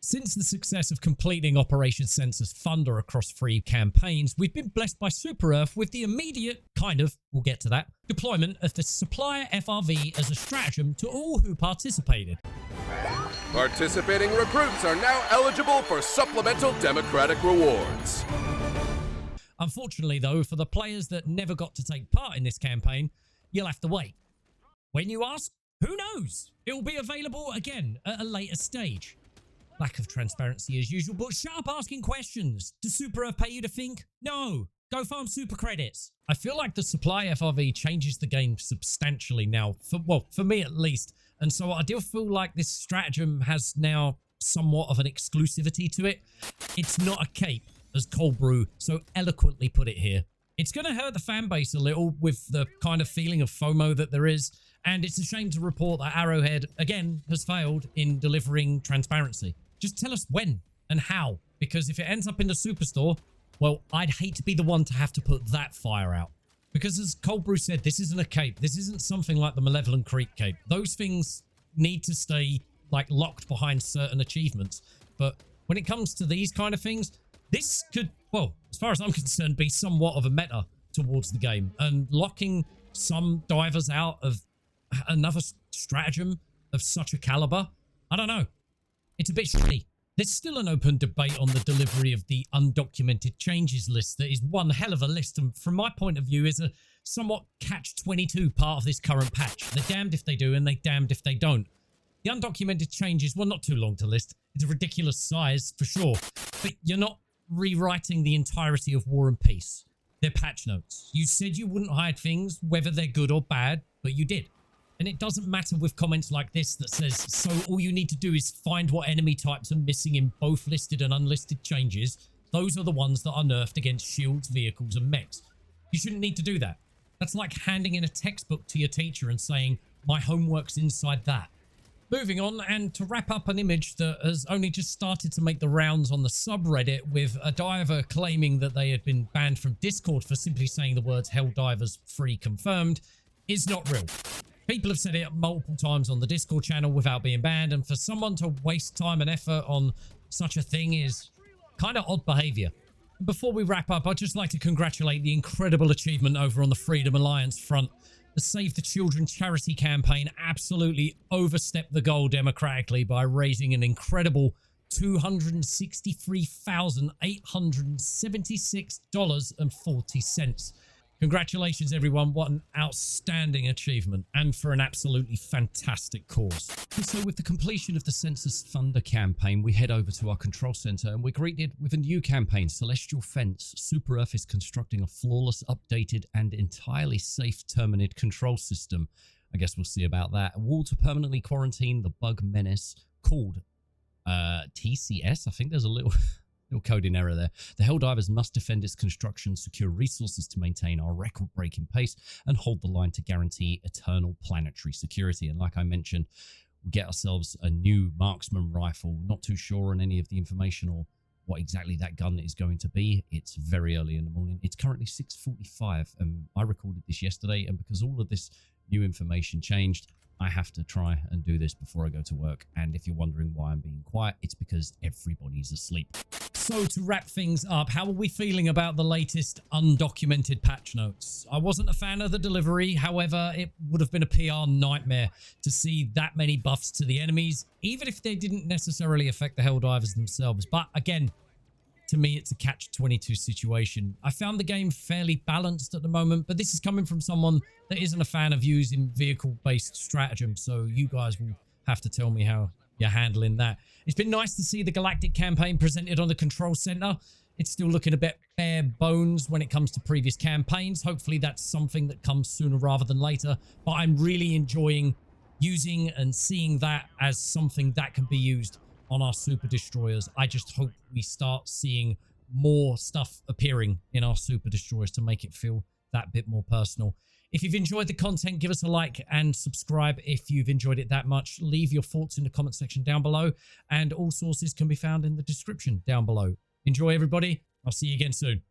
Since the success of completing Operation Census Thunder across 3 campaigns, we've been blessed by Super Earth with the immediate, we'll get to that, deployment of the supplier FRV as a stratagem to all who participated. Participating recruits are now eligible for supplemental democratic rewards. Unfortunately though, for the players that never got to take part in this campaign, you'll have to wait. When you ask, who knows? It will be available again at a later stage. Lack of transparency as usual, but shut up asking questions. Does Super Earth pay you to think? No. Go farm super credits. I feel like the supply FRV changes the game substantially now, for me at least. And so I do feel like this stratagem has now somewhat of an exclusivity to it. It's not a cape, as Cold Brew so eloquently put it here. It's going to hurt the fan base a little with the kind of feeling of FOMO that there is. And it's a shame to report that Arrowhead, again, has failed in delivering transparency. Just tell us when and how, because if it ends up in the superstore, well, I'd hate to be the one to have to put that fire out. Because as Cold Brew said, this isn't a cape. This isn't something like the Malevolent Creek cape. Those things need to stay like locked behind certain achievements. But when it comes to these kind of things, this could, well, as far as I'm concerned, be somewhat of a meta towards the game. And locking some divers out of another stratagem of such a caliber, I don't know. It's a bit shitty. There's still an open debate on the delivery of the undocumented changes list that is one hell of a list, and from my point of view is a somewhat catch-22 part of this current patch. They're damned if they do and they're damned if they don't. The undocumented changes, well, not too long to list. It's a ridiculous size for sure, but you're not rewriting the entirety of War and Peace. They're patch notes. You said you wouldn't hide things, whether they're good or bad, but you did. And it doesn't matter with comments like this that says, so all you need to do is find what enemy types are missing in both listed and unlisted changes. Those are the ones that are nerfed against shields, vehicles, and mechs. You shouldn't need to do that. That's like handing in a textbook to your teacher and saying, my homework's inside that. Moving on, and to wrap up an image that has only just started to make the rounds on the subreddit with a diver claiming that they had been banned from Discord for simply saying the words Helldivers free confirmed, is not real. People have said it multiple times on the Discord channel without being banned, and for someone to waste time and effort on such a thing is kind of odd behavior. Before we wrap up, I'd just like to congratulate the incredible achievement over on the Freedom Alliance front. The Save the Children charity campaign absolutely overstepped the goal democratically by raising an incredible $263,876.40. Congratulations, everyone. What an outstanding achievement, and for an absolutely fantastic cause. So with the completion of the Census Thunder campaign, we head over to our control center and we're greeted with a new campaign, Celestial Fence. Super Earth is constructing a flawless, updated, and entirely safe Terminid Control System. I guess we'll see about that. A wall to permanently quarantine the bug menace called TCS. I think there's a little coding error there. The Helldivers must defend its construction, secure resources to maintain our record-breaking pace, and hold the line to guarantee eternal planetary security. And like I mentioned, we get ourselves a new Marksman Rifle. Not too sure on any of the information or what exactly that gun is going to be. It's very early in the morning. It's currently 6:45, and I recorded this yesterday, and because all of this new information changed, I have to try and do this before I go to work. And if you're wondering why I'm being quiet, it's because everybody's asleep. So to wrap things up, how are we feeling about the latest undocumented patch notes? I wasn't a fan of the delivery. However, it would have been a PR nightmare to see that many buffs to the enemies, even if they didn't necessarily affect the Helldivers themselves. But again, to me, it's a catch-22 situation. I found the game fairly balanced at the moment, but this is coming from someone that isn't a fan of using vehicle-based stratagem, so you guys will have to tell me how you're handling that. It's been nice to see the Galactic Campaign presented on the Control Center. It's still looking a bit bare bones when it comes to previous campaigns. Hopefully that's something that comes sooner rather than later, but I'm really enjoying using and seeing that as something that can be used on our super destroyers. I just hope we start seeing more stuff appearing in our super destroyers to make it feel that bit more personal. If you've enjoyed the content, give us a like and subscribe if you've enjoyed it that much. Leave your thoughts in the comment section down below, and all sources can be found in the description down below. Enjoy, everybody. I'll see you again soon.